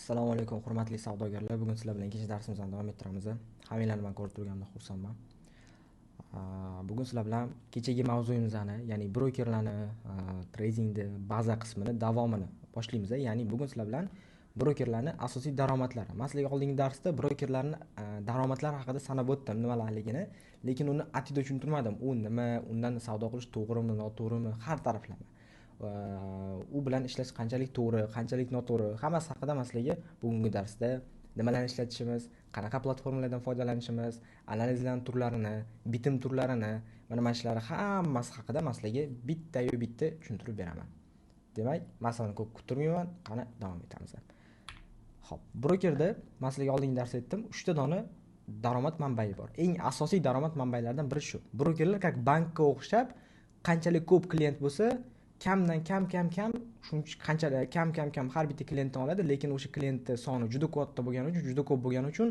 Assalomu alaykum hurmatli savdogarlar. Bugun sizlar bilan ikkinchi darsimizni davom ettiramiz. Hammanglarni men ko'rib turganimdan xursandman. Bugun sizlar bilan kechagi mavzuyimizni, ya'ni brokerlarni tradingni baza qismini davomini boshlaymiz. Ya'ni bugun sizlar bilan brokerlarning asosiy daromadlari. Masalan, oldingi darsda brokerlarning daromadlari haqida sanab o'tdim, nimalarligini, lekin uni atida tushuntirmadim. U nima, undan savdo qilish to'g'rimi, noto'g'rimi, har taraflama. U bilan ishlash qanchalik to'g'ri, qanchalik noto'g'ri, hammasi haqida sizlarga bugungi darsda nimalarni ishlatishimiz, qanaqa platformalardan foydalanishimiz, analizlarning turlarini, bitim turlarini, mana shular hammasi haqida sizlarga bitta tushuntirib beraman. Demak, masalani ko'p kuttirmayman, qani davom etamiz. Xo'p, brokerda sizlarga oldingi darsda aytdim, 3 ta dona daromad manbai bor. Eng asosiy daromad manbailaridan biri shu. Brokerlar как bankka o'xshab, qanchalik ko'p klient bo'lsa, kamdan kam shuncha qanchalik kam har bitta klientdan oladi, lekin o'sha klientning soni juda katta bo'lgani uchun, juda ko'p bo'lgani uchun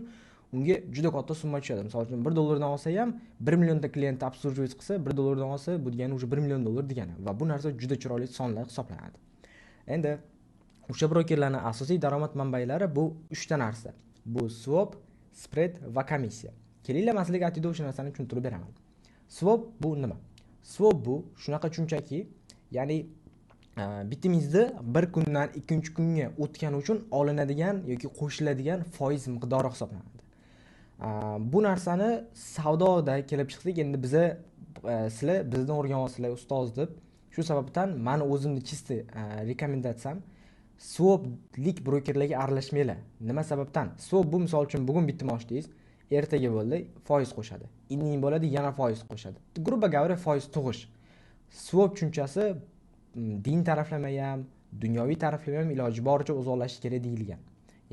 unga juda katta summa tushadi. Misol uchun $1 dan olsa ham 1 millionta klient обслуживать qilsa, $1 dan olsa, bu degani o'sha $1 million degani va bu narsa juda chiroyli sonlar hisoblanadi. Endi o'sha brokerlarning asosiy daromad manbailari bu 3 ta narsa. Bu swap, spread va komissiya. Kelinglar maslaga atida o'sha narsani tushuntirib beraman. Swap bu nima? Swap bu shunaqa tushunchaki, ya'ni bitimizda bir kundan ikkinchi kunga o'tgani uchun olinadigan yoki qo'shiladigan foiz miqdori hisoblanadi. Bu narsani savdoda kelib chiqsak, endi sizlar bizdan o'rgan olsizlar ustoz deb, shu sababdan men o'zimni chisti rekomendatsiyam swaplik brokerlarga aralashmanglar. Nima sababdan? Swap bu misol uchun bugun bitim ochdingiz, ertaga bo'ldi foiz qo'shadi. Indin bo'ladi yana foiz qo'shadi. Грубо говоря, foiz tug'ish. Swap tushunchasi din taraflama ham, dunyoviy taraflama ham iloji boricha uzoqlashish kerak deyilgan.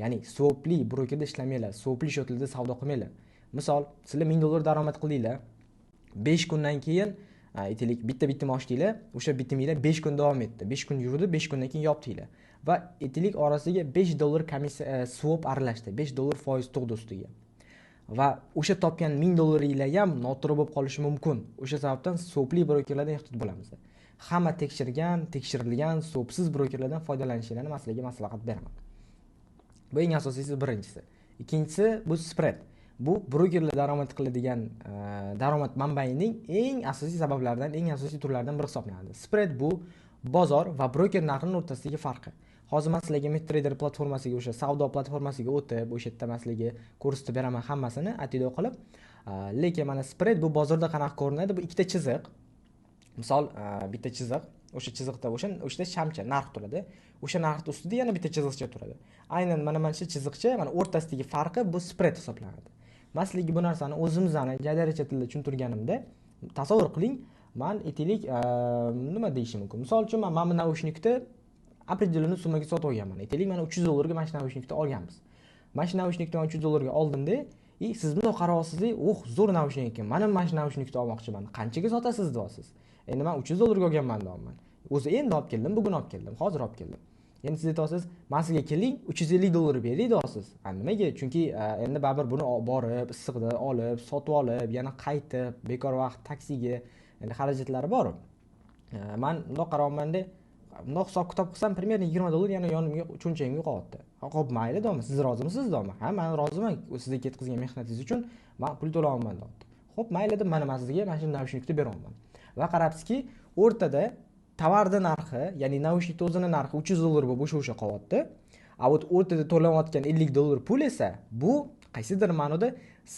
Ya'ni swapli brokerda ishlamanglar, swapli shaklda savdo qilmanglar. Misol, sizlar $1000 daromad qildinglar. 5 kundan keyin aytaylik bitta bitim ochdinglar, o'sha bitiminglar 5 kun davom etdi. 5 kun yurdi, 5 kundan keyin yopdinglar. Va aytaylik orasiga $5 komissiya swap aralashdi. $5 foiz tug'di ustiga. Va o'sha topgan $1000 ham noto'g'ri bo'lib qolishi mumkin. O'sha sababdan swapli brokerlardan ehtiyot bo'lamiz. Hamma tekshirilgan swapsiz brokerlardan foydalanishingizni sizlarga maslahat beraman. Bu eng asosiysi birinchisi. Ikkinchisi bu spread. Bu brokerlar daromad qiladigan daromad manbaining eng asosiy sabablaridan, eng asosiy turlaridan biri hisoblanadi. Spread bu bozor va broker narxining o'rtasidagi farqi. Hozir men sizlarga MetaTrader platformasiga, o'sha savdo platformasiga o'tib, o'sha yerda men sizlarga ko'rsatib beraman hammasini atida qilib. Lekin mana spread bu bozorda qanaqa ko'rinadi? Bu ikkita chiziq. Misol, bitta chiziq, o'sha chiziqda o'shda shamcha narx turadi. O'sha narxning ustida yana bitta chiziqcha turadi. Aynan mana shu chiziqcha, mana o'rtasidagi farqi bu spread hisoblanadi. Men sizlarga bu narsani o'zimizning jadaricha tilda tushuntirganimda, tasavvur qiling, men aytaylik, nima deyishim mumkin? Misol uchun men mana naushnikni определенный summaga sotib olganman. Aytaylik, mana $300 ga mana shu naushnikni olganmiz. Mana shu naushnikni $300 ga oldimda, siz bunday qarayapsiz, zo'r naushnik ekan. Men mana shu naushnikni olmoqchiman. Qanchaga sotasiz deyapsiz? Endi men $300 ga olganman deyapman. O'zi endi olib keldim, bugun olib keldim, hozir olib keldim. Endi siz aytasiz, men sizga keling, $350 beray deyapsiz. Nimaga? Chunki endi baribir buni borib, issiqda olib, sotib olib, yana qaytib, bekor vaqt taksiga, endi xarajatlari bor. Men bunday qarayapman-da, bunday hisob kitob qilsam, примерно $20 yana yonimga cho'nchagimga qolyapti. Xo'p, mayli deyapman. Siz rozimisiz deyapman. Ha, men roziman. Sizga ketkizgan mehnatingiz uchun men pul to'layapman deyapti. Xo'p, mayli deb men sizga mana shu naushnikni beraman. Va qarabsizki, o'rtada tovarning narxi, ya'ni naushnikning o'zining narxi $300 bo'lib o'sha qolyapti. A o'rtada to'lanayotgan $50 pul esa bu qaysidir ma'noda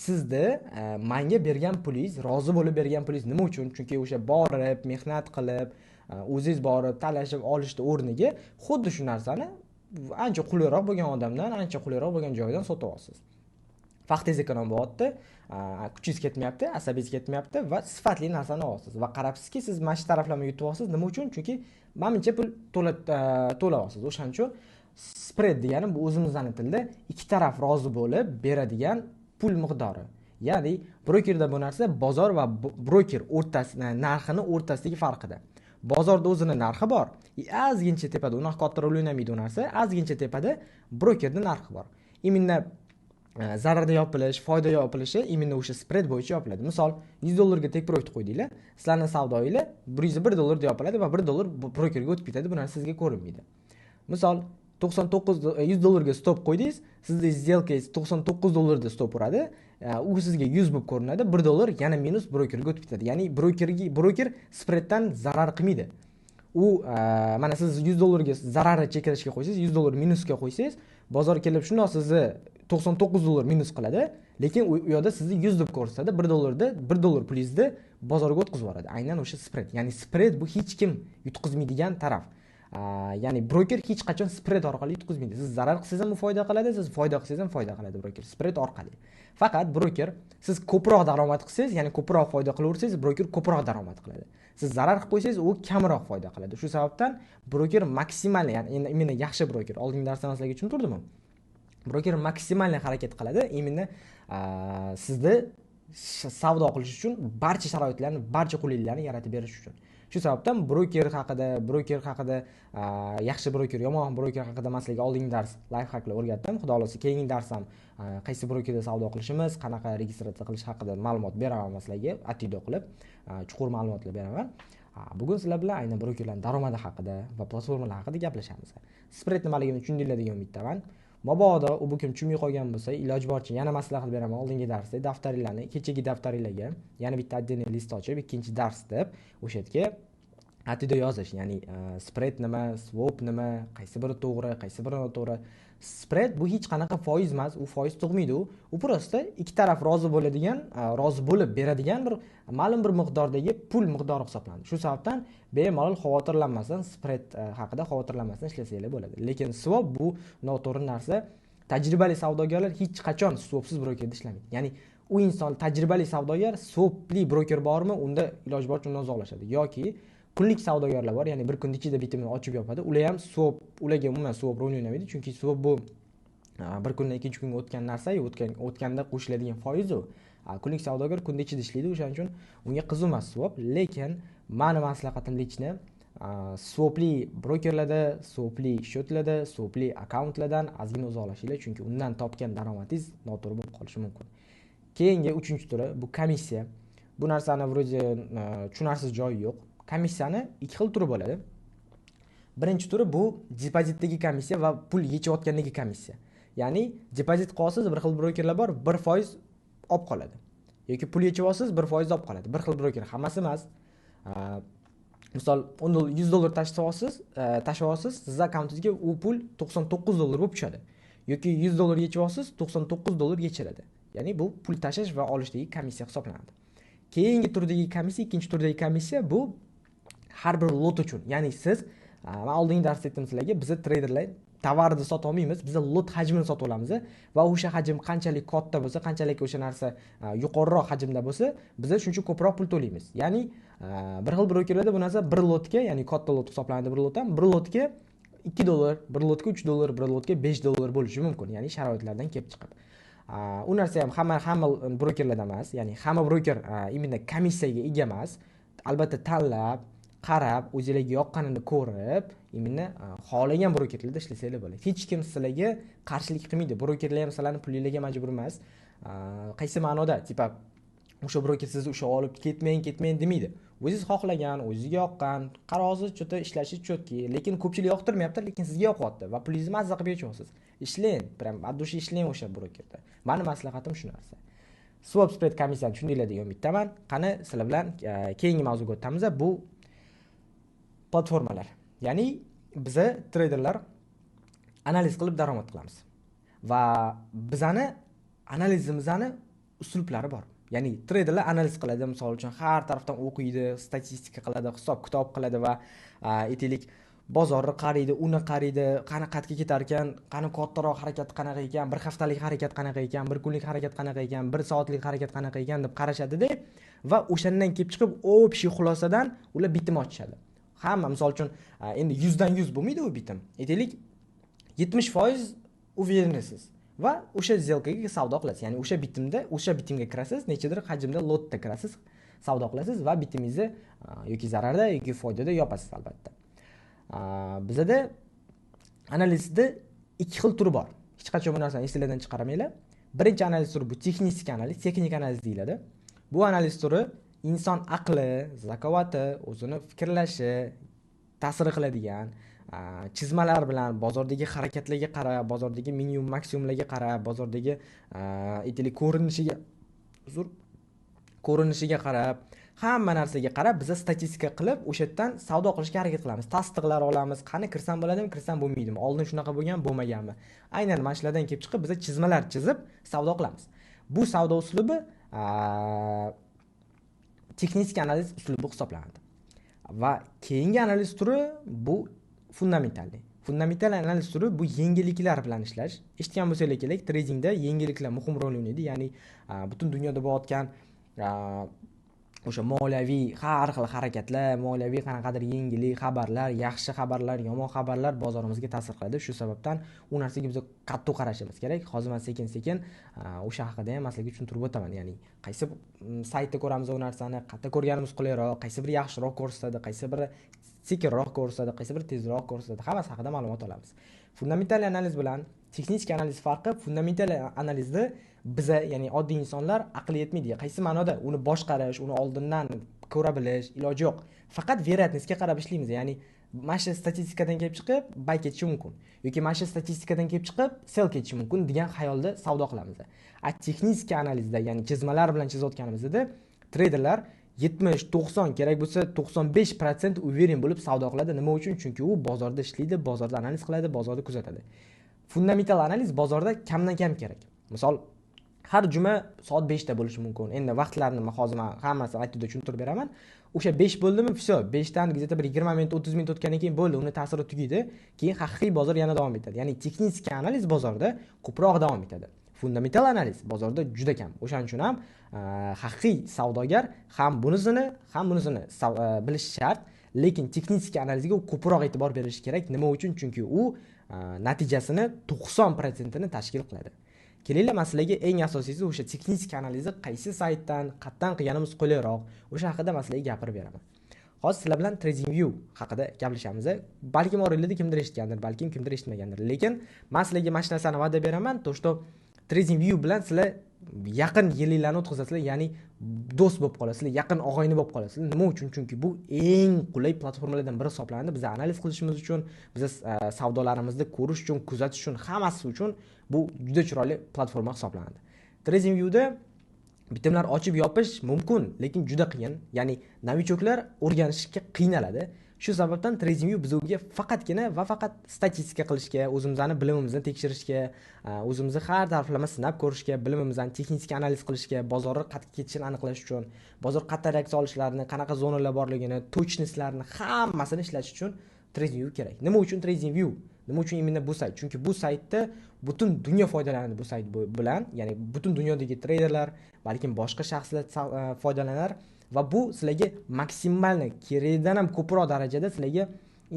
sizda menga bergan pulingiz, rozi bo'lib bergan pulingiz. Nima uchun? Chunki o'sha borib, mehnat qilib, o'zingiz borib talashib olishni o'rniga xuddi shu narsani ancha qulayroq bo'lgan odamdan, ancha qulayroq bo'lgan joydan sotib olasiz. Vaqtingiz ekonom bo'lyapti, kuchingiz ketmayapti, asabingiz ketmayapti va sifatli narsani olasiz. Va qarabsizki, siz mana shu taraflarni yutib olasiz. Nima uchun? Chunki menimcha pul to'layapsiz. O'shaning uchun spread degani bu o'zimizning tilda ikki taraf rozi bo'lib beradigan pul miqdori. Ya'ni brokerda bu narsa bozor va broker o'rtasida narxini o'rtasidagi farqida. Bozorda o'zining narxi bor. Ozgincha tepada, unaqa katta rol o'ynamaydi u narsa. Ozgincha tepada brokerning narxi bor. Imminna zararda yopilish, foyda yopilishi imminna o'sha spread bo'yicha yopiladi. Misol, $100 ga tek profit qo'ydinglar, sizlarning savdoinglar $101 deb yopiladi va $1 brokerga o'tib ketadi. Bu narsa sizga ko'rinmaydi. Misol, 100 dollarga stop qo'ydingiz, sizning сделканgiz $99 stop uradi. U sizga 100 bo'lib ko'rinadi. $1 yana minus brokerga o'tib ketadi. Ya'ni broker spreaddan zarar qilmaydi. U mana siz $100 zararni chekirishga qo'ysangiz, $100 minusga qo'ysangiz, bozor kelib shundoq sizni $99 minus qiladi, lekin u yoqda sizni 100 deb ko'rsatadi. $1 pulingizni bozorga o'tkazib yuboradi. Aynan o'sha spread. Ya'ni spread bu hech kim yutqizmaydigan taraf. Ya'ni broker hech qachon spread orqali yutqizmaydi. Siz zarar qilsangiz ham foyda qiladi, siz foyda qilsangiz ham foyda qiladi broker spread orqali. Faqat broker siz ko'proq daromad qilsangiz, ya'ni ko'proq foyda qilaversangiz, broker ko'proq daromad qiladi. Siz zarar qilib qo'ysangiz, u kamroq foyda qiladi. Shu sababdan broker maksimal, ya'ni imенно yaxshi broker, oldingi darsda sizlarga tushuntirdim. Broker maksimal harakat qiladi, imенно sizni savdo qilish uchun barcha sharoitlarni, barcha qulayliklarni yaratib berish uchun. Shu sababdan broker haqida yaxshi broker, yomon broker haqida men sizlarga oldingi dars life hacklar o'rgatdim. Xudo xolasa keyingi dars ham qaysi brokerda savdo qilishimiz, qanaqa registratsiya qilish haqida ma'lumot beraman sizlarga, atido qilib, chuqur ma'lumotlar beraman. Bugun sizlar bilan aynan brokerlarning daromadi haqida va platformalar haqida gaplashamiz. Spread nimaligini tushundinglar degan umiddaman. Mabodo u bugun tushunmay qolgan bo'lsa, iloj boricha yana maslahat beraman. Oldingi darsda daftaringlarni, kechagi daftaringlarga yana bitta отдельный list ochib, ikkinchi dars deb o'sha yerga atido yozish. Ya'ni spread nima, swap nima, qaysi biri to'g'ri, qaysi biri noto'g'ri. Spread bu hech qanaqa foiz emas, u foiz tug'maydi. U prosta ikki taraf rozi bo'ladigan, rozi bo'lib beradigan bir ma'lum bir miqdordagi pul miqdori hisoblanadi. Shu sababdan bemalol xavotirlanmasdan, spread haqida xavotirlanmasdan ishlasanglar bo'ladi. Lekin swap bu noto'g'ri narsa. Tajribali savdogarlar hech qachon swapsiz brokerda ishlamaydi. Ya'ni u inson tajribali savdogar, swapli broker bormi, unda iloj boricha undan uzoqlashadi. Yoki kunlik savdogarlar bor, ya'ni bir kun ichida bitimini ochib yopadi. Ular ham swap, ularga umuman swap rol o'ynamaydi, chunki swap bu bir kundan ikkinchi kunga o'tgan narsa-yu, o'tganda qo'shiladigan foiz u. Kunlik savdogar kunda ichida ishlaydi, o'shaning uchun unga qiziq emas swap. Lekin meni maslahatim lechni swapli brokerlarda, swapli счетlarda, swapli akkauntlardan ozgina uzoqlashinglar, chunki undan topgan daromadingiz noto'g'ri bo'lib qolishi mumkin. Keyingi 3-turi bu komissiya. Bu narsani vro'de tushunarsiz joyi yo'q. Komissiyani ikki xil turi bo'ladi. Birinchi turi bu depozitdagi komissiya va pul yechayotgandagi komissiya. Ya'ni depozit qilasiz, bir xil brokerlar bor, 1% olib qoladi. Yoki pul yechib olasiz, 1% olib qoladi. Bir xil broker hammasi emas. Misol, $100 tashib olasiz, siz akkauntingizga u pul $99 bo'lib tushadi. Yoki $100 yechib olasiz, $99 yechiladi. Ya'ni bu pul tashish va olishdagi komissiya hisoblanadi. Keyingi turdagi komissiya, ikkinchi turdagi komissiya bu har bir lot uchun. Ya'ni siz, men oldingi darsda aytdim sizlarga, biz treyderlar tovarni sota olmaymiz, biz lot hajmini sotib olamiz va o'sha hajm qanchalik katta bo'lsa, qanchalik o'sha narsa yuqoriroq hajmda bo'lsa, biz shuncha ko'proq pul to'laymiz. Ya'ni bir xil brokerlarda bu narsa bir lotga, ya'ni katta lot hisoblanadi, bir lotdan bir lotga $2, bir lotga $3, bir lotga $5 bo'lishi mumkin. Ya'ni sharoitlardan kelib chiqib. U narsa ham hamma brokerlarda emas, ya'ni hamma broker imенно komissiyaga ega emas. Albatta tanlab, qarab, o'zingizga yoqqanini ko'rib, imенно xohlagan brokerlarda ishlasanglar bo'ladi. Hech kim sizlarga qarshilik qilmaydi. Brokerlar ham sizlarni pulingizga majbur emas. Qaysi ma'noda? Tipa o'sha broker sizni o'sha olib ketmang demaydi. O'zingiz xohlagan, o'zingizga yoqqan, qarorsiz chota ishlashi chotki, lekin ko'pchilik yoqtirmayapti, lekin sizga yoqyapti va pulingizni mazza qilib yechyapsiz. Ishlang, prям addushi ishlang o'sha brokerda. Meni maslahatim shu narsa. Swap spread komissiyani tushundinglar degan umiddaman. Qani sizlar bilan keyingi mavzuga o'tamiz. Bu platformalar. Ya'ni biz treyderlar analiz qilib daromad qilamiz. Va bizani analizimizni uslublari bor. Ya'ni treyderlar analiz qiladi, misol uchun har tarafdan o'qiydi, statistika qiladi, hisob-kitob qiladi va aytaylik bozorni qaraydi, uni qaraydi, qani qatga ketar ekan, qani kattaroq harakat qanaqa ekan, bir haftalik harakat qanaqa ekan, bir kunlik harakat qanaqa ekan, bir soatlik harakat qanaqa ekan deb qarashadi-da va o'shandan kelib chiqib общий xulosadan ular bitim ochishadi. Hamma misol uchun endi 100 dan 100 bo'lmaydi u bitim. Aytaylik 70% uverенsiz va o'sha сделкаga savdo qilasiz. Ya'ni o'sha bitimga kirasiz, nechadir hajmda lotda kirasiz, savdo qilasiz va bitimingizni yoki zararda yoki foydada yopasiz albatta. Bizda analizda ikki xil turi bor. Hech qachon bu narsani esingizdan chiqarmanglar. Birinchi analiz turi bu texnik analiz deyiladi. Bu analiz turi inson aqli, zakovati, o'zini fikrlashi ta'sir qiladigan chizmalar bilan bozordagi harakatlarga qarab, bozordagi minimum maksimumlarga qarab, bozordagi aytaylik ko'rinishiga qarab, hamma narsaga qarab biz statistika qilib o'sha yerdan savdo qilishga harakat qilamiz. Tasdiqlar olamiz. Qani kirsam bo'ladimi, kirsam bo'lmaydimi? Oldin shunaqa bo'lgan, bo'lmaganmi? Aynan mana shulardan kelib chiqib biz chizmalar chizib savdo qilamiz. Bu savdo uslubi texnik analiz uslubi hisoblanadi. Va keyingi analiz turi bu fundamental analiz turi bu yengilliklar bilan ishlash. Eshitgan bo'lsangiz kerak, tradingda yengilliklar muhim rol o'ynaydi. Ya'ni butun dunyoda bo'layotgan o'sha moliyaviy har xil harakatlar, moliyaviy qanaqadir yengillik xabarlar, yaxshi xabarlar, yomon xabarlar bozorimizga ta'sir qiladi. Shu sababdan u narsaga biz qattiq qarashimiz kerak. Hozir men sekin-sekin o'sha haqida ham sizlarga tushuntirib o'taman. Ya'ni qaysi saytda ko'ramiz u narsani, qayerda ko'rganimiz qulayroq, qaysi biri yaxshiroq ko'rsatadi, qaysi biri sekinroq ko'rsatadi, qaysi biri tezroq ko'rsatadi. Hammasi haqida ma'lumot olamiz. Fundamental analiz bilan texnik analiz farqi, fundamental analizda biza, ya'ni oddiy insonlar aqli yetmaydi. Qaysi ma'noda? Uni boshqarish, uni oldindan ko'ra bilish iloji yo'q. Faqat veriyatnostga qarab ishlaymiz. Ya'ni mana shu statistikadan kelib chiqib buy ketishi mumkin yoki mana shu statistikadan kelib chiqib sell ketishi mumkin degan xayolda savdo qilamiz. Texnik analizda, ya'ni chizmalar bilan chizayotganimizda treyderlar 70-90 kerak bo'lsa 95% uverin bo'lib savdo qiladi. Nima uchun? Chunki u bozorda ishlaydi, bozorda analiz qiladi, bozorda kuzatadi. Fundamental analiz bozorda kamdan kam kerak. Misol har juma soat 5 da bo'lishi mumkin. Endi vaqtlarini hozir men hammasini aytib tushuntirib beraman. O'sha 5 bo'ldimi, все, 5 dan gazeta bir 20 minut, 30 minut o'tgandan keyin bo'ldi, uni ta'siri tugaydi. Keyin haqiqiy bozor yana davom etadi. Ya'ni texnik analiz bozorda ko'proq davom etadi. Fundamental analiz bozorda juda kam. O'shaning uchun ham haqiqiy savdogar ham bunisini bilishi shart, lekin texnik analizga u ko'proq e'tibor berishi kerak. Nima uchun? Chunki u natijasini 90% ni tashkil qiladi. Kelaylik masalaga eng asosiysi o'sha texnik analizni qaysi saytdan, qayerdan qilganimiz qulayroq, o'sha haqida masalaga gapirib beraman. Hozir sizlar bilan TradingView haqida gaplashamiz. Balkim oranglarda kimdir eshitgandir, balkim kimdir eshitmagandir. Lekin men sizlarga mana shu narsani va'da beraman, to что TradingView bilan sizlar yaqin yillarni o'tkazasizlar, ya'ni do'st bo'lib qolasizlar, yaqin og'ayni bo'lib qolasizlar. Nima uchun? Chunki bu eng qulay platformalardan biri hisoblanadi. Biz analiz qilishimiz uchun, biz savdolarimizni ko'rish uchun, kuzatish uchun, hammasi uchun bu juda chiroyli platforma hisoblanadi. TradingViewda bitimlar ochib yopish mumkin, lekin juda qiyin. Ya'ni novichoklar o'rganishga qiynaladi. Shu sababdan TradingView bizga faqatgina va faqat statistika qilishga, o'zimizning bilimimizni tekshirishga, o'zimizni har taraflama sinab ko'rishga, bilimimizni texnik analiz qilishga, bozorni qayerga ketishini aniqlash uchun, bozor qayerda reaksiya olishlarini, qanaqa zonalar borligini, tochnishlarini hammasini ishlash uchun TradingView kerak. Nima uchun TradingView? Nima uchun imенно bu sayt? Chunki bu saytda butun dunyo foydalanadi bu sayt bilan, ya'ni butun dunyodagi treyderlar, balkim boshqa shaxslar foydalanar. Va bu sizlarga maksimalni kerakdan ham ko'proq darajada sizlarga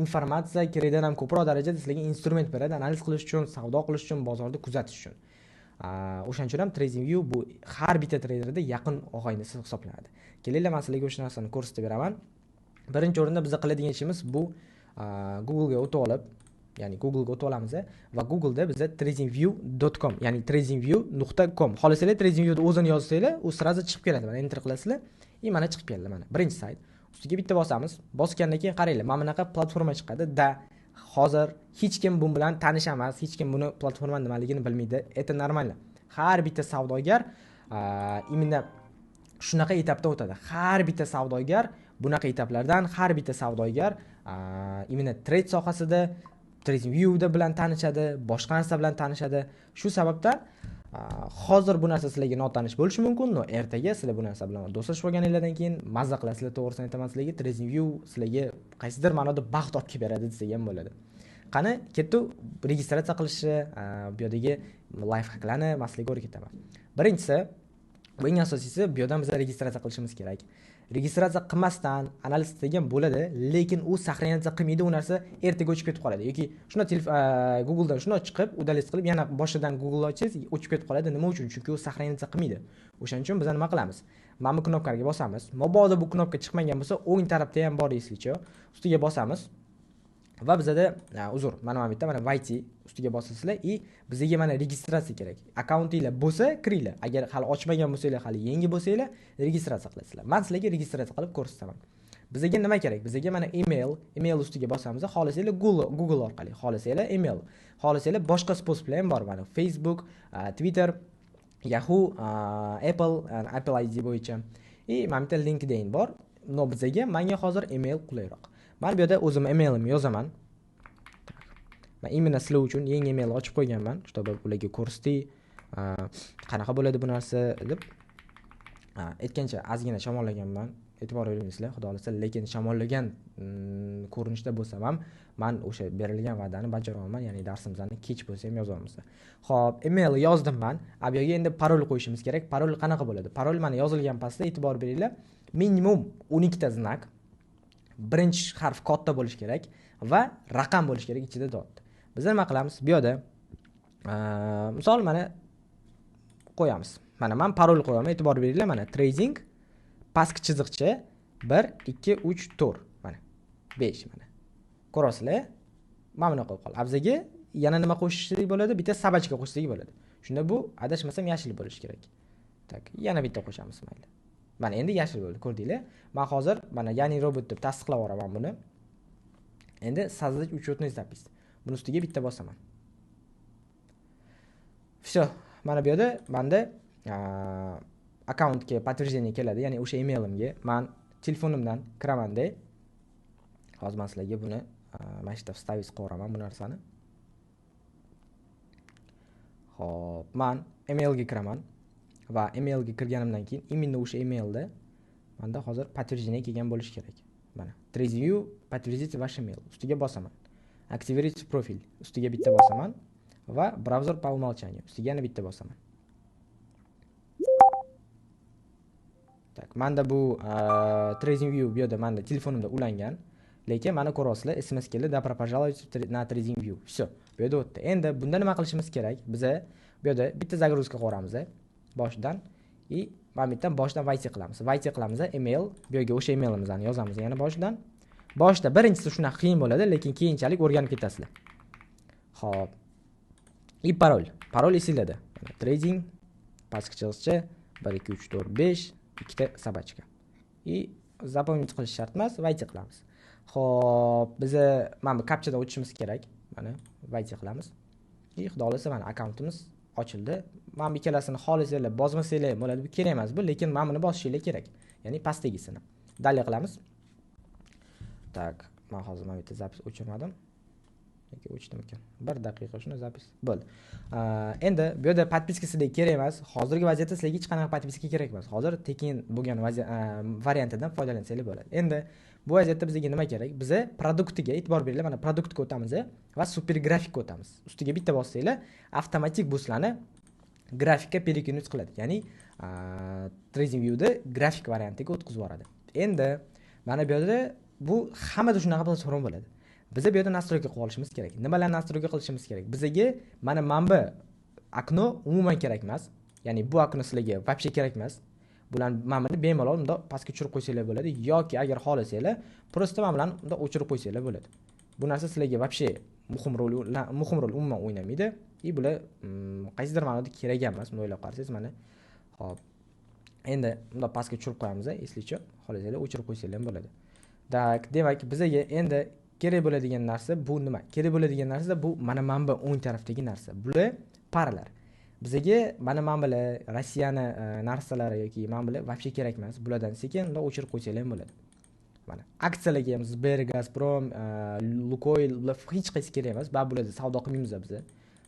informatsiya, kerakdan ham ko'proq darajada sizlarga instrument beradi, analiz qilish uchun, savdo qilish uchun, bozorda kuzatish uchun. O'shaning uchun ham TradingView bu har bitta treyderda yaqin og'aynisi hisoblanadi. Kelaylik, men sizlarga o'sha narsani ko'rsatib beraman. Birinchi o'rinda biz qiladigan ishimiz bu Google ga o'tib olib, ya'ni Google ga o'tib olamiz va Google da bizda tradingview.com, ya'ni tradingview.com. Xohlasangiz TradingViewni o'zini yozsanglar, u sirazi chiqib keladi. Mana enter qilasizlar. Mana chiqib keldi mana. Birinchi sayt. Ustiga bitta bosamiz. Bosgandan keyin qaranglar, mana bunaqa platforma chiqadi. Hozir hech kim bu bilan tanish emas, hech kim buni platforma nimaligini bilmaydi. Это нормально. Har bitta savdogar imенно shunaqa etapda o'tadi. Har bitta savdogar bunaqa etaplardan, har bitta savdogar imенно trade sohasida TradingViewda bilan tanishadi, boshqa narsa bilan tanishadi. Shu sababdan hozir bu narsa sizlarga notanish bo'lishi mumkin, no ertaga sizlar bu narsa bilan do'stlashib olganingizdan keyin mazza qilasizlar. To'g'risini aytaman sizlarga, TradingView sizlarga qaysidir ma'noda baxt olib kelib beradi desak ham bo'ladi. Qani, ketdi registratsiya qilishni, bu yerdagi life hacklarni men sizlarga o'rgataman. Birinchisi, bu eng asosiysi, bu yerdan biz registratsiya qilishimiz kerak. Registratsiya qilmasdan analiz qilgan bo'ladi, lekin u saqlanadigan qilmaydi, u narsa ertaga o'chib ketib qoladi yoki shuna Google dan shuna chiqib, udalist qilib yana boshidan Google ochsangiz o'chib ketib qoladi. Nima uchun? Chunki u saqlanadigan qilmaydi. O'shaning uchun biz nima qilamiz? Mana bu knopkaga bosamiz. Mabodo bu knopka chiqmagan bo'lsa, o'ng tarafda ham bor eslicha, ustiga bosamiz. Va bizda mana bitta mana YT ustiga bosasizlar и bizga mana registratsiya kerak. Akkauntinglar bo'lsa, kiringlar. Agar hali ochmagan bo'lsanglar, hali yangi bo'lsanglar, registratsiya qilasizlar. Men sizlarga registratsiya qilib ko'rsataman. Bizga nima kerak? Bizga mana email ustiga bosamiz. Xohlasanglar Google orqali, xohlasanglar email, xohlasanglar boshqa sposoblar ham bor. Mana Facebook, Twitter, Yahoo, Apple ID bo'yicha. Mana bitta LinkedIn bor. Menga hozir email qulayroq. Men bu yerda o'zim emailimni yozaman. Men imенно sizlar uchun yangi email ochib qo'yganman, чтобы ularga ko'rsatdi, qanaqa bo'ladi bu narsa deb. Aytgancha ozgina shamollaganman. E'tibor beringizlar, xudo xolasa, lekin shamollagan ko'rinishda bo'lsam ham men o'sha berilgan va'dani bajara olaman, ya'ni darsimizni kech bo'lsa ham yozamiz. Xo'p, email yozdim men. Bu yerga endi parol qo'yishimiz kerak. Parol qanaqa bo'ladi? Parol mana yozilgan pastda e'tibor beringlar. Minimum 12 ta znak. Birinchi harf katta bo'lishi kerak va raqam bo'lishi kerak ichida dot. Biz nima qilamiz? Bu yerda misol mana qo'yamiz. Mana men parol qo'yaman, e'tibor beringlar. Mana trading pastki chiziqcha 1 2 3 4 mana 5 mana. Ko'rasizlar? Mana buni qo'yib qol. Bizga yana nima qo'shishlik bo'ladi? Bitta sabachka qo'shishlik bo'ladi. Shunda bu adashmasam yashil bo'lishi kerak. Tak, yana bitta qo'shamiz mayli. Mana endi yashil bo'ldi, ko'rdinglar? Men hozir mana yani robot deb tasdiqlab yuboraman buni. Endi создать учетный запись. Buni ustiga bitta bosaman. Всё. Mana bu yerda menda akkauntga подтверждение keladi, ya'ni o'sha emailimga men telefonimdan kiraman-da. Hozir men sizlarga buni mana shu yerda вставить qilib bu narsani. Xo'p, men emailga kiraman va emailga kirganimdan keyin именно o'sha emailda menda hozir подтверждение kelgan bo'lishi kerak. Mana TradingView подтвердите ваш email ustiga bosaman. Активируйте профиль ustiga bitta bosaman va bravzer по умолчанию ustiga yana bitta bosaman. Tak, menda bu TradingView bu yerda menda telefonimda ulangan, lekin mana ko'rasizlar, SMS keldi, добро пожаловать на TradingView. Всё, bu yerda o'tdi. Endi bunda nima qilishimiz kerak? Biz bu yerda bitta загрузка qilamiz boshidan mana bittadan boshidan войти qilamiz. Войти qilamiz, email, bu yerga o'sha emailimizni yozamiz yana boshidan. Boshida birinchisi shunaqa qiyin bo'ladi, lekin keyinchalik o'rganib ketasizlar. Xo'p. Parol. Parol esinglarda. Trading pastki chiziqcha 1 2 3 4 5 ikkita sabachka. Запомнить qilish shart emas, войти qilamiz. Xo'p, biz mana bu kapchadan o'tishimiz kerak. Mana войти qilamiz. Xudo xolasa mana akkauntimiz ochildi. Men ikkalasini xohlasanglar bosmasanglar bo'ladi, bu kerak emas bu, lekin men buni bosishinglar kerak. Ya'ni pastdagisini. Dalya qilamiz. Tak, men hozir mana bitta zapis o'chirmadim. Yoki o'chdim ekan. 1 daqiqa shuni zapis. Bo'ldi. Endi bu yerda podpiskasidek kerak emas. Hozirgi vaziyatda sizlarga hech qanaqa podpiska kerak emas. Hozir tekin bo'lgan variantidan foydalansanglar bo'ladi. Endi bu vaziyatda bizga nima kerak? Biz produktiga e'tibor beringlar. Mana produktga o'tamiz va super grafikka o'tamiz. Ustiga bitta bossanglar, avtomatik bu sizlarni grafikka перекинуть qiladi. Ya'ni TradingView'da grafik variantiga o'tkazib yuboradi. Endi mana bu yerda bu hammada shunaqa platforma bo'ladi. Biz bu yerda настройка qilib olishimiz kerak. Nimalarni настройка qilishimiz kerak? Bizga mana bu okno umuman kerak emas. Ya'ni bu okno sizlarga вообще kerak emas. Bularni mana buni bemalol unda pastga tushirib qo'ysanglar bo'ladi yoki agar xohlasanglar, просто mana bilan unda o'chirib qo'ysanglar bo'ladi. Bu narsa sizlarga вообще muhim rol umuman o'ynamaydi. Bular qaysidir ma'noda kerak emas, buni o'ylab qarasangiz mana. Xo'p. Endi unda pastga tushirib qo'yamiz, eslicha, xohlasanglar o'chirib qo'ysanglar ham bo'ladi. Demak, bizga endi kerak bo'ladigan narsa bu nima? Kerak bo'ladigan narsa bu mana bu o'ng tarafdagi narsa. Bular paralar. Bizga mana bular Rossiyani narsalari yoki mana bular вообще kerak emas. Bulardan sekin unda o'chirib qo'ysanglar ham bo'ladi. Mana aksiyalarga ham Sber, Gazprom, Lukoil bular hech qaysi kerak emas. Bularda savdo qilmaymiz biz.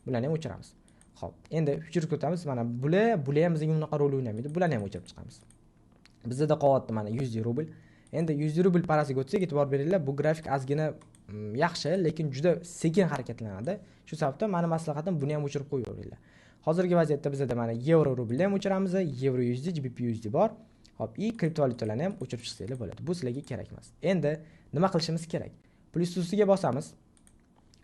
Bularni ham o'chiramiz. Xo'p, endi future o'tamiz. Mana bular ham bizga unaqa rol o'ynamaydi. Bularni ham o'chirib chiqamiz. Bizda qolyapti mana 100 rubl. Endi 100 rubl parasiga o'tsak, e'tibor beringlar, bu grafik ozgina yaxshi, lekin juda sekin harakatlanadi. Shu sababdan meni maslahatim buni ham o'chirib qo'yaveringlar. Hozirgi vaziyatda bizda mana yevro rublni ham o'chiramiz, yevro USD, GBP USD bor. Hop, kriptovalyutalarni ham o'chirib chiqsanglar bo'ladi. Bu sizlarga kerak emas. Endi nima qilishimiz kerak? Plus ustiga bosamiz.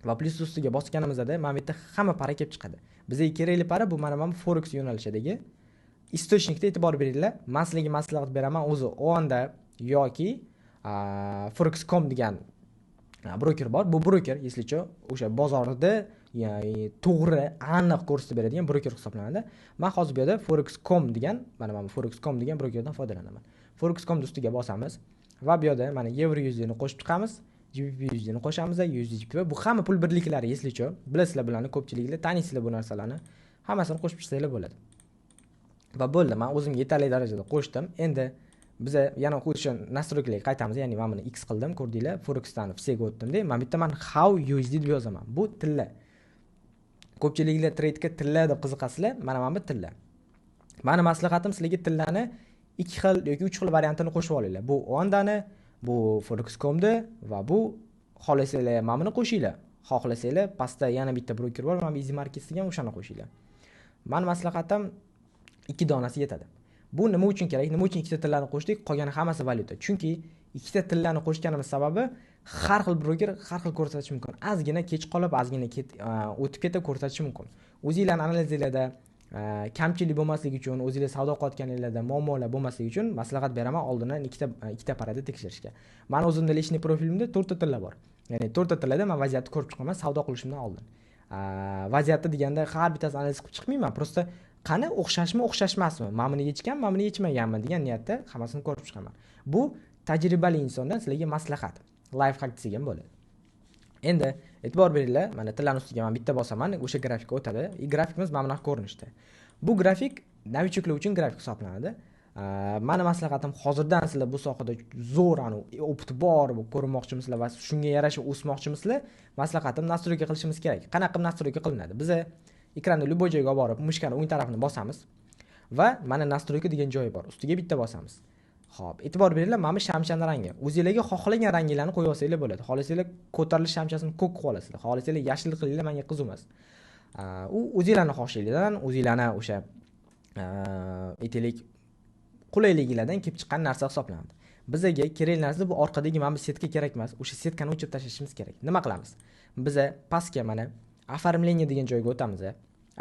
Va plus ustiga bosganimizda mana bu yerda hamma para kelib chiqadi. Bizga kerakli para bu mana bu forex yo'nalishidagi istochnikda e'tibor beringlar. Men sizlarga maslahat beraman, o'zi o'nda yoki forex.com degan broker bor. Bu broker, eslicha, o'sha bozorda to'g'ri, aniq ko'rsatib beradigan broker hisoblanadi. Men hozir bu yerda forex.com degan, mana bu forex.com degan brokerdan foydalanaman. Forex.com ustiga bosamiz. va bu yerda mana yevro USD ni qo'shib chiqamiz, GBP USD ni qo'shamiz, USD GBP. Bu hamma pul birliklari eslichi. Bilasizlar bularni, ko'pchiliklar taniysizlar bu narsalarni. Hammasini qo'shib chiqsanglar bo'ladi. Va bo'ldi, men o'zimga yetarli darajada qo'shdim. Endi biz yana o'sha nastroykalarga qaytamiz. Ya'ni men buni X qildim, ko'rdinglar. Forexdan F'ga o'tdim-da. Men bitta how USD deb yozaman. Bu tilla. Ko'pchiliklar trade'ga tilla deb qiziqasizlar. Mana bu tilla. Meni maslahatim sizlarga tillani 2 xil yoki 3 xil variantini qo'shib olinglar. Bu Ondani, bu Forex.com'ni va bu xohlasanglar mana buni qo'shinglar. Xohlasanglar pastda yana bitta broker bor, mana Easy Markets degan, o'shani qo'shinglar. Meni maslahatim 2 donasi yetadi. Bu nima uchun kerak? Nima uchun ikkita tillarni qo'shdik? Qolgani hammasi valyuta. Chunki ikkita tillarni qo'shganimiz sababi har xil broker har xil ko'rsatishi mumkin. Ozgina kech qolib, ozgina o'tib ketib ko'rsatishi mumkin. O'zingizlarning analizingizda kamchilik bo'lmasligi uchun, o'zingizlar savdo qilayotganingizda muammolar bo'lmasligi uchun maslahat beraman oldindan ikkita parada tekshirishga. Men o'zimda lishniy profilimda 4 ta tilla bor. Ya'ni 4 ta tillada men vaziyatni ko'rib chiqaman savdo qilishimdan oldin. Vaziyatni deganda har bittasini analiz qilib chiqmayman. Prosta qani o'xshashmi, o'xshashmasmi? Men buni yechgan, men buni yechmaganman degan niyatda hammasini ko'rib chiqaman. Bu tajribali insondan sizlarga maslahat, life hack degan bo'ladi. Endi e'tibor beringlar, mana tillarning ustiga men bitta bosaman, o'sha grafikka o'tadi. Grafikimiz mana bunaqa ko'rinishda. Bu grafik novichoklar uchun grafik hisoblanadi. Meni maslahatim hozirdan sizlar bu sohada zo'r opti bor bo'lib ko'rinmoqchimisizlar va shunga yarasha o'smoqchimisizlar? Maslahatim nastroyka qilishimiz kerak. Qanaqa qilib nastroyka qilinadi? Biz ekranda любой joyga olib borib, mushkani o'ng tarafini bosamiz va mana nastroyka degan joyi bor. Ustiga bitta bosamiz. Xo'p, e'tibor beringlar, mana bu shamchani rangi. O'zingizlarga xohlagan ranglarni qo'yib olsanglar bo'ladi. Xohlasanglar ko'tarilish shamchasini ko'k qilib olasizlar. Xohlasanglar yashil qilinglar, menga qiziq emas. U o'zingizlarning xohishingizdan, o'zingizlarning o'sha aytaylik qulayligilardan kelib chiqqan narsa hisoblanadi. Bizga kerak narsa bu orqadagi mana bu setka kerak emas. O'sha setkani o'chirib tashlashimiz kerak. Nima qilamiz? Biz pastga mana оформление degan joyga o'tamiz.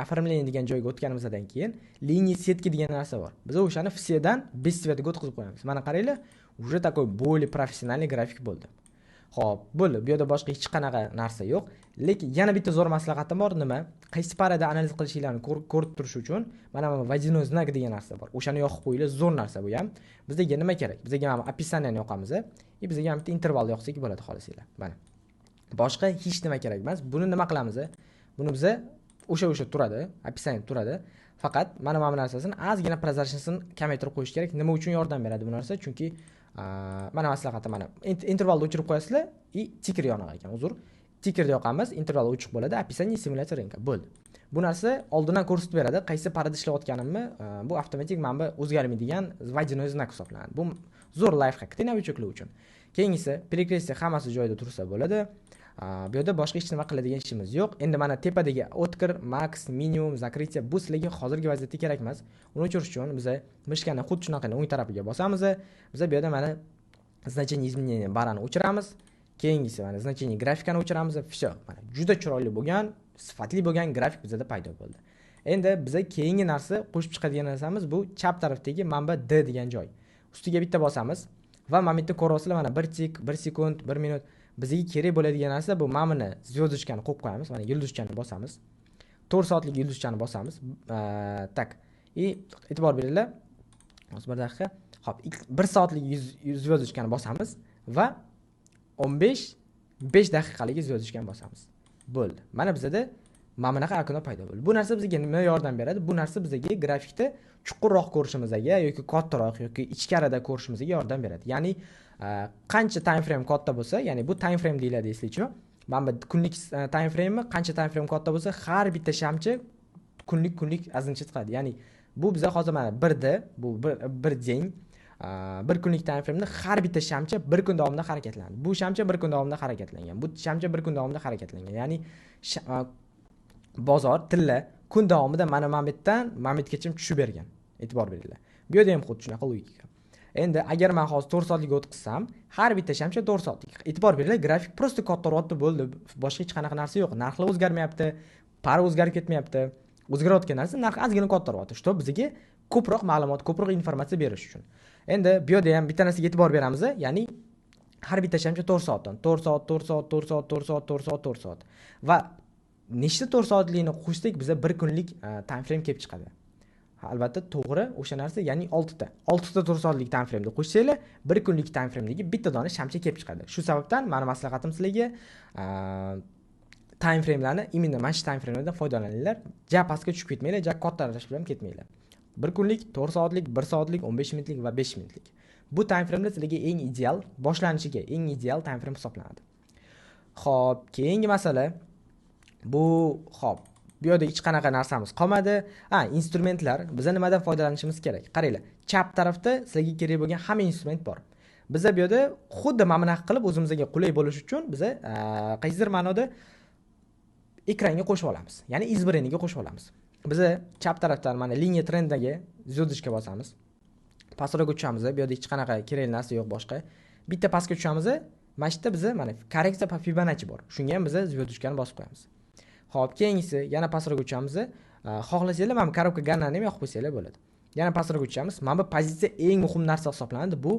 Оформление degan joyga o'tganimizdan keyin liniya setki degan narsa bor. Biz o'shani всеdan без цветga o'tkazib qo'yamiz. Mana qaranglar, уже такой более профессиональный grafik bo'ldi. Xo'p, bo'ldi. Bu yerda boshqa hech qanaqa narsa yo'q. Lekin yana bitta zo'r maslahatim bor. Nima? Qaysi parada analiz qilishinglarni ko'rib turish uchun mana bu водяной знак degan narsa bor. O'shani yoqib qo'yinglar, zo'r narsa bu ham. Bizga nima kerak? Bizga mana описаниеni yoqamiz. Bizga ham bitta interval yoqsak bo'ladi, xohlasanglar. Mana. Boshqa hech nima kerak emas. Buni nima qilamiz? Buni biz o'sha turadi, описание turadi. Faqat mana bu narsasini ozgina prozrачностini kamaytirib qo'yish kerak. Nima uchun yordam beradi bu narsa? Chunki mana maslahatim mana intervalni o'chirib qo'yasizlar и tiker yonar ekan. Uzr. Tikerni yoqamiz, interval o'chiq bo'ladi, описание simulyatsiya rынка. Bo'ldi. Bu narsa oldindan ko'rsatib beradi, qaysi parada ishlayotganimni bu avtomatik mana bu o'zgarmaydigan водяной знак hisoblanadi. Bu zo'r life hack novichoklar uchun. Keyingisi prekressiya hammasi joyida tursa bo'ladi. Bu yerda boshqa hech nima qiladigan ishimiz yo'q. Endi mana tepadagi o'tkir, max, minimum, zakritsiya bu sizlarga hozirgi vaziyatda kerak emas. Uni o'chirish uchun biz mishkani xuddi shunaqa o'ng tarafiga bosamiz. Biz bu yerda mana значение изменения barani o'chiramiz. Keyingisi mana значение grafikani o'chiramiz. Всё. Mana juda chiroyli bo'lgan, sifatli bo'lgan grafik bizda paydo bo'ldi. Endi biza keyingi narsa qo'shib chiqadigan narsamiz bu chap tarafdagi manba D degan joy. Ustiga bitta bosamiz va mana bitta ko'rasizlar mana 1 tik, 1 sekund, 1 minut bizga kerak bo'ladigan narsa bu mana buni zvezdochkani qo'yib qo'yamiz. Mana yulduzchani bosamiz. 4 soatlik yulduzchani bosamiz. Tak. E'tibor beringlar. Hozir bir daqiqa. Xo'p, 1 soatlik zvezdochkani bosamiz va 5 daqiqalik zvezdochkani bosamiz. Bo'ldi. Mana bizda mana bunaqa okno paydo bo'ldi. Bu narsa bizga nima yordam beradi? Bu narsa bizga grafikda chuqurroq ko'rishimizga yoki kattaroq yoki ichkarida ko'rishimizga yordam beradi. Ya'ni qancha time frame katta bo'lsa, ya'ni bu time frame deyiladi eslichi. Mana bu kunlik time frame qancha time frame katta bo'lsa, har bitta shamchi kunlik azincha chiqadi. Ya'ni bu bizga hozir mana 1 da, bu bir den, bir kunlik time frame da har bitta shamcha bir kun davomida harakatlanadi. Bu shamcha bir kun davomida harakatlangan. Bu shamcha bir kun davomida harakatlangan. Ya'ni bozor tilla kun davomida mana Mametdan Mametgacha tushib bergan. E'tibor beringlar. Bu yerda ham xuddi shunaqa logika. Endi agar men hozir 4 soatlik o'tkazsam, har bitta shamcha 4 soatlik. E'tibor beringlar, grafik prosta kattaroqda bo'ldi. Boshqa hech qanaqa narsa yo'q. Narxlar o'zgarmayapti, para o'zgarib ketmayapti. O'zgarayotgan narsa narx ozgina kattaroqda. Shu bizga ko'proq ma'lumot, ko'proq informatsiya berish uchun. Endi bu yerda ham bitta narsaga e'tibor beramiz, ya'ni har bitta shamcha 4 soatdan. 4 soat, 4 soat, 4 soat, 4 soat, 4 soat, 4 soat. Va nechta 4 soatlikni qo'shsak biza bir kunlik time frame kelib chiqadi. Albatta to'g'ri o'sha narsa, ya'ni 6 ta. 6 ta 4 soatlik time frame ni qo'shsanglar, 1 kunlik time frame dagi bitta dona shamcha kelib chiqadi. Shu sababdan meni maslahatim sizlarga time framelarni imенно mana shu time framelardan foydalaninglar. Ja pastga tushib ketmanglar, ja kattalashib ham ketmanglar. 1 kunlik, 4 soatlik, 1 soatlik, 15 minutlik va 5 minutlik. Bu time framelar sizlarga eng ideal, boshlanishiga eng ideal time frame hisoblanadi. Xo'p, keyingi masala bu bu yerda hech qanaqa narsamiz qolmadi. Instrumentlar. Biz nimadan foydalanishimiz kerak? Qaranglar, chap tarafda sizlarga kerak bo'lgan hamma instrument bor. Biz bu yerda xuddi mana bunaqa qilib o'zimizga qulay bo'lish uchun biz qaysidir ma'noda ekranga qo'shib olamiz. Ya'ni izbreniga qo'shib olamiz. Biz chap tarafdan mana liniya trenddagi звездочка bosamiz. Pastroqqa tushamiz. Bu yerda hech qanaqa kerakli narsa yo'q boshqa. Bitta pastga tushamiz. Mana shu yerda biz mana korreksiya va Fibonacci bor. Shunga ham biz звездочкani bosib qo'yamiz. Xo'p, keyingisi yana pastroqqa tushamiz. Xohlasanglar mana korobka ganani ham yoqib qo'ysanglar bo'ladi. Yana pastroqqa tushamiz. Mana bu pozitsiya eng muhim narsa hisoblanadi. Bu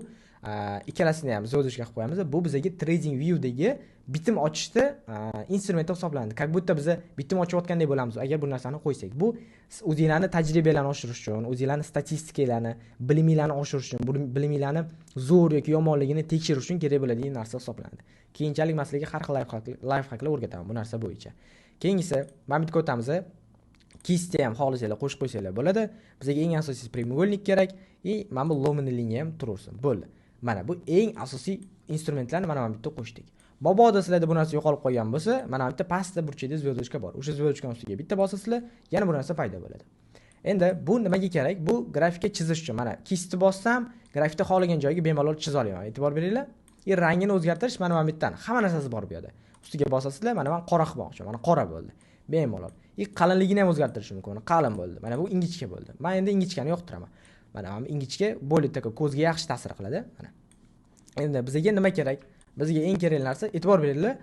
ikkalasini ham звездочка qilib qo'yamiz. Bu bizga trading view dagi bitim ochishda instrument hisoblanadi. Как будто biz bitim ochayotgandek bo'lamiz agar bu narsani qo'ysak. Bu o'zingizlarning tajribalarni oshirish uchun, o'zingizlarning statistikalarni, biliminglarni oshirish uchun, biliminglarni zo'r yoki yomonligini tekshirish uchun kerak bo'ladigan narsa hisoblanadi. Keyinchalik masalaga har xil life-hacklar o'rgataman bu narsa bo'yicha. Keyingisi, mana bitta o'tamiz. Kistni ham xohlasanglar qo'shib qo'ysanglar bo'ladi. Bizga eng asosiysi prямоугольник kerak, mana bu ломаный liniya ham turaversin. Bo'ldi. Mana bu eng asosiy instrumentlarni mana bu bitta qo'shdik. Mabodo sizlarda bu narsa yo'qolib qolgan bo'lsa, mana bu bitta pastda burchakda звездочка bor. O'sha звездочкаning ustiga bitta bosasizlar, yana bu narsa paydo bo'ladi. Endi bu nimaga kerak? Bu grafikka chizish uchun. Mana kistni bossam, grafikda xohlagan joyga bemalol chiza olaman. E'tibor beringlar. Rangini o'zgartirish mana bu bittan. Hamma narsasi bor bu yerda. Ustiga bosasizlar, mana men qora qilmoqchiman. Mana qora bo'ldi. Bemalol. Qalinligini ham o'zgartirish mumkin. Qalin bo'ldi. Mana bu ingichka bo'ldi. Men endi ingichkani yoqtiraman. Mana bu ingichka bo'lib taka ko'zga yaxshi ta'sir qiladi. Mana. Endi bizga nima kerak? Bizga eng kerakli narsa, e'tibor beringlar.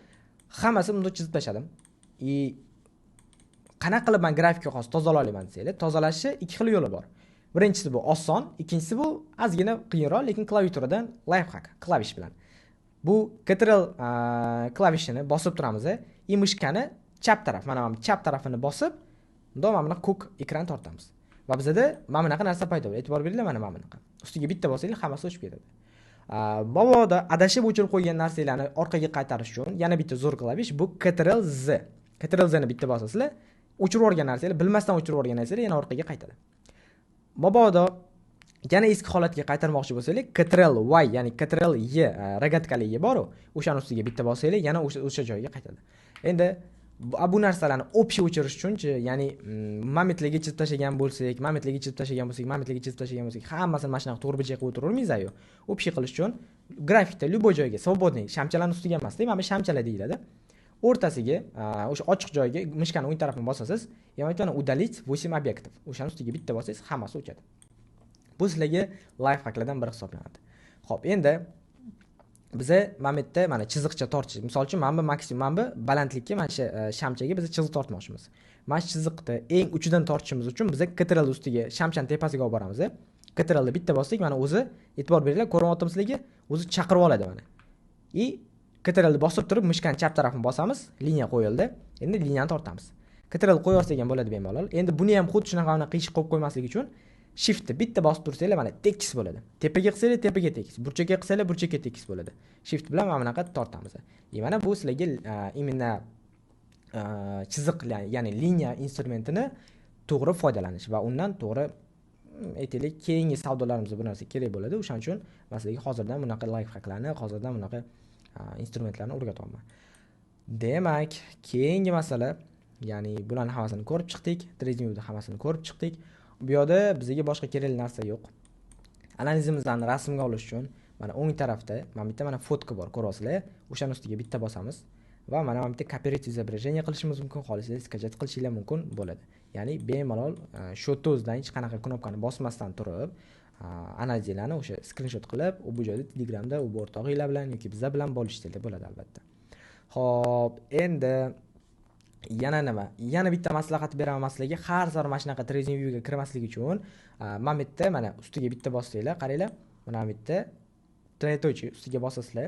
Hammasini bunda chizib tashladim. Qanaqa qilib men grafika hozir tozalay olaman desanglar, tozalashning ikki xil yo'li bor. Birinchisi bu oson, ikkinchisi bu ozgina qiyinroq, lekin klaviaturadan life hack, klavish bilan. Bu Ctrl klavishini bosib turamiz, mishkani chap taraf, mana bu chap tarafini bosib, unda mana ko'k ekran tortamiz. Va bizda mana bunaqa narsa paydo bo'ladi. E'tibor beringlar, mana bunaqa. Ustiga bitta bosinglar, hammasi o'chib ketadi. Mabodo adashib o'chirib qo'ygan narsalarni orqaga qaytarish uchun yana bitta zo'r klavish bu Ctrl Z. Ctrl Z ni bitta bosasizlar, o'chirib yuborgan narsalar, bilmasdan o'chirib yuborgan narsalar yana orqaga qaytadi. Mabodo yana eski holatga qaytarmoqchi bo'lsangiz, Ctrl Y, ya'ni Ctrl Y rogatkali Y bor-ku, o'shaning ustiga bitta bossanglar, yana o'sha joyga qaytadi. Endi bu narsalarni общий o'chirish uchunchi, ya'ni mametlarga chizib tashlagan bo'lsak, hammasini mana shunaqa to'g'ri bijak qilib o'tiravermaysiz-ku. Общий qilish uchun grafikda любой joyga, свободный shamchalarning ustiga emas, mana bu shamchalar deyiladi. O'rtasiga, o'sha ochiq joyga mishkani o'ng tarafini bosasiz, yana удалить 8 obyektov. O'shaning ustiga bitta bossangiz, hammasi o'chadi. Bu sizlarga life hacklardan biri hisoblanadi. Xo'p, endi biza mana bu yerda mana chiziqcha tortish. Misol uchun mana bu maksimum bu balandlikka mana shu shamchaga biz chiziq tortmoqchimiz. Mana shu chiziqni eng uchidan tortishimiz uchun biz Ctrl ustiga shamchani tepasiga olib boramiz. Ctrl bitta bosdik, mana o'zi e'tibor beringlar, ko'ryapmiz sizlarga, o'zi chaqirib oladi mana. Ctrl bosib turib mishkani chap tarafini bosamiz, liniya qo'yildi. Endi liniyani tortamiz. Ctrl qo'yarsak ham bo'ladi bemalol. Endi buni ham xuddi shunaqa qiyshiq qo'yib qo'ymaslik uchun Shiftni bitta bosib tursanglar, mana tekis bo'ladi. Tepaga qilsanglar, tepaga tekis. Burchakka qilsanglar, burchakka tekis bo'ladi. Shift bilan mana bunaqa tortamiz. Mana bu sizlarga imенно chiziq, ya'ni liniya instrumentini to'g'ri foydalanish va undan to'g'ri aytaylik, keyingi savdolarimizda bu narsa kerak bo'ladi. O'shaning uchun men sizlarga hozirdan bunaqa life hacklarni, hozirdan bunaqa instrumentlarni o'rgatyapman. Demak, keyingi masala, ya'ni bularning hammasini ko'rib chiqdik, trading viewda hammasini ko'rib chiqdik. Bu yerda bizga boshqa kerakli narsa yo'q. Analizimizni rasmga olish uchun mana o'ng tarafda mana fotka bor, ko'rasizlar. O'shaning ustiga bitta bosamiz va mana bitta copyright изображение qilishimiz mumkin, xohlasangiz skachat qilishingiz mumkin bo'ladi. Ya'ni bemalol shu tozdan hech qanaqa knopkani bosmasdan turib, analizlarni o'sha screenshot qilib, bu joyda Telegramda u o'rtog'inglar bilan yoki bizlar bilan bo'lishinglar bo'ladi albatta. Xo'p, endi yana nima? Yana bitta maslahat beraman sizlarga. Har safar mana shunaqa trading viewga kirmaslik uchun mana bu yerda mana ustiga bitta bossanglar, qaranglar. Mana bu yerda тройной ustiga bosasizlar.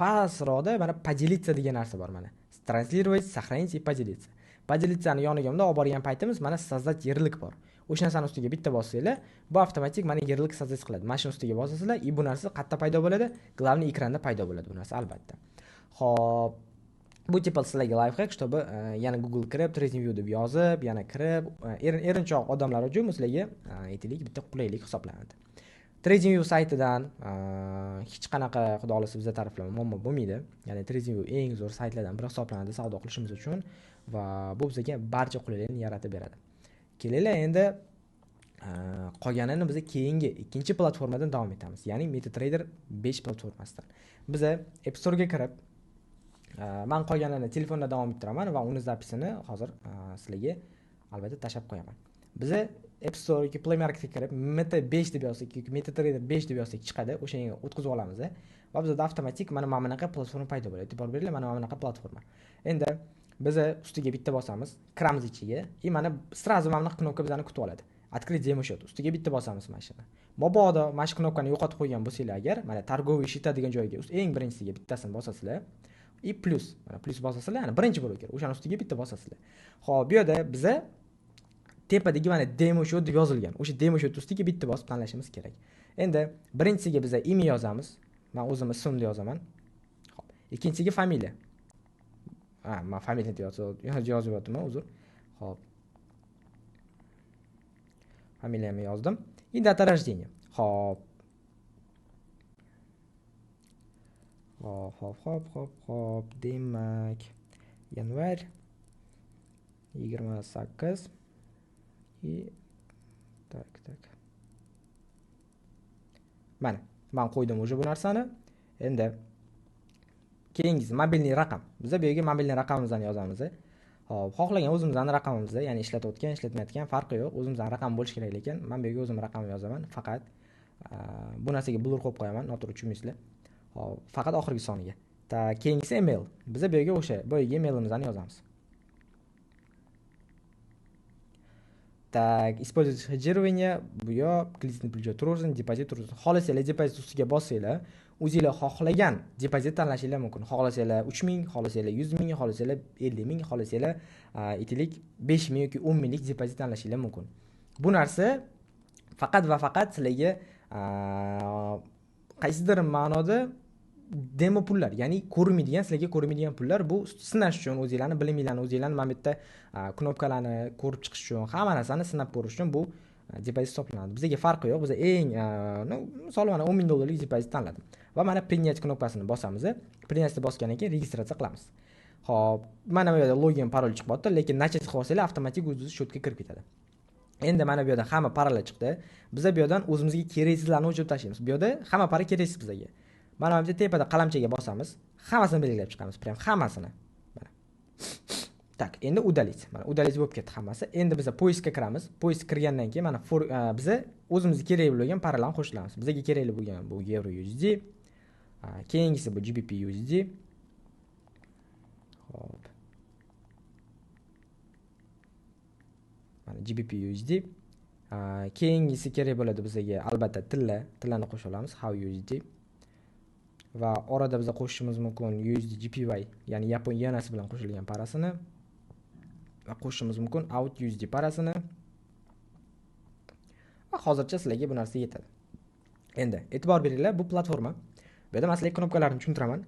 Pastroqda mana поделиться degan narsa bor mana. Транслировать, сохранить и поделиться. Podelitsiyani yoniga olib borgan paytimiz mana sozdать yerlik bor. O'sha narsani ustiga bitta bossanglar, bu avtomatik mana yerlik sozdать qiladi. Mana shu ustiga bosasizlar, bu narsa qayerda paydo bo'ladi? Glavniy ekranda paydo bo'ladi bu narsa albatta. Xo'p, bu tip sizlarga lifehack, чтобы yana Google kirib, TradingView deb yozib, yana kirib, erinchoq odamlar uchun sizlarga aytaylik bitta qulaylik hisoblanadi. TradingView saytidan hech qanaqa xudo xolasa bizga taraflama muammo bo'lmaydi. Ya'ni TradingView eng zo'r saytlardan biri hisoblanadi savdo qilishimiz uchun va bu bizga barcha qulaylikni yaratib beradi. Kelinglar endi qolganini biz keyingi ikkinchi platformadan davom etamiz. Ya'ni MetaTrader 5 platformasidan. Biz App Store ga kirib, men qolganini telefonda davom ettiraman va uni zapisini hozir sizlarga albatta tashab qo'yaman. Biz App Store yoki Play Marketga kirib, Meta 5 deb yozsak yoki MetaTrader 5 deb yozsak chiqadi, o'shanga o'tkazib olamiz va bizda avtomatik mana bunaqa platforma paydo bo'ladi. E'tibor beringlar, mana bunaqa platforma. Endi biz ustiga bitta bosamiz, kiramiz ichiga. Mana sразу mana bunaqa knopka bizani kutib oladi. Открыть demo счет. Ustiga bitta bosamiz mana shuni. Mabodo mana shu knopkani yo'qotib qo'ygan bo'lsanglar agar, mana торговый счета degan joyga eng birinchisiga bittasini bosasizlar. Plus, mana plus bosasizlar, ya'ni birinchi broker. O'shaning ustiga bitta bosasizlar. Xo'p, bu yerda biza tepadagi mana demo счет deb yozilgan. O'sha demo счет ustiga bitta bosib tanlashimiz kerak. Endi birinchisiga biza imya yozamiz. Men o'zim ismimni yozaman. Xo'p, ikkinchisiga familiya. Men familiyani yozyapman, uzr. Xo'p. Familiyamni yozdim. И data рождения. Xo'p. Xo'p. Demak, yanvar 28 и tak. Mana, men qo'ydim o'sha bu narsani. Endi keyingisi mobilniy raqam. Biz bu yerga mobilniy raqamimizni yozamiz. Hop, xohlagan o'zimizning raqamimizni, ya'ni ishlatayotgan, ishlatmayotgan farqi yo'q. O'zimizning raqam bo'lishi kerak, lekin men bu yerga o'zim raqamni yozaman. Faqat bu narsaga blur qo'yib qo'yaman, noto'g'ri tushunmaysizlar. Hop, faqat oxirgi soniga. Keyingisi email. Biz bu yerga o'sha emailimizni yozamiz. Так, использовать хеджирование, bu yoq, kreditni pulga tursin, depozit tursin. Xohlasanglar depozit ustiga bossanglar, o'zingizlar xohlagan depozit tanlashingiz mumkin. Xohlasanglar 3000, xohlasanglar 100,000, xohlasanglar 50,000, xohlasanglar aytaylik 5000 yoki 10,000lik depozit tanlashingiz mumkin. Bu narsa faqat va faqat sizlarga qaysidir ma'noda demo pullar, ya'ni ko'rmaydigan, sizlarga ko'rmaydigan pullar, bu sinash uchun, o'zingizlarni biliminglarni, o'zingizlarni mana bu yerda knopkalarni ko'rib chiqish uchun, hamma narsani sinab ko'rish uchun bu depozit hisoblanadi. Bizga farqi yo'q. Biz eng misol mana $10,000 depozit tanladim va mana принять knopkasini bosamiz. Принятьni bosgandan keyin registratsiya qilamiz. Xo'p, mana bu yerda login, parol chiqyapti, lekin nachet qilib olsanglar avtomatik o'zingiz счетga kirib ketadi. Endi mana bu yerda hamma paralar chiqdi. Biz bu yerdan o'zimizga keraksizlarni o'chirib tashlaymiz. Bu yerda hamma para keraksiz bizga. Mana bu tepada qalamchaga bosamiz, hammasini belgilab chiqamiz, prям hammasini. Mana. Tak, endi udalить. Mana udalить bo'lib ketdi hammasi. Endi biz poiskga kiramiz. Poisk kirgandan keyin mana biz o'zimizga kerak bo'lgan paralarni qo'shilamiz. Bizga kerakli bo'lgan bu Euro USD, keyingisi bu GBP USD. Hop. Mana GBP USD. Keyingisi kerak bo'ladi bizga albatta tillani qo'sha olamiz, How USD. Va orada biz qo'shishimiz mumkin USD JPY, ya'ni Yapon yenasi bilan qo'shilgan parasini va qo'shishimiz mumkin Out USD parasini. Va hozircha sizlarga bu narsa yetadi. Endi e'tibor beringlar, bu platforma. Bu yerda men sizlarga knopkalarni tushuntiraman.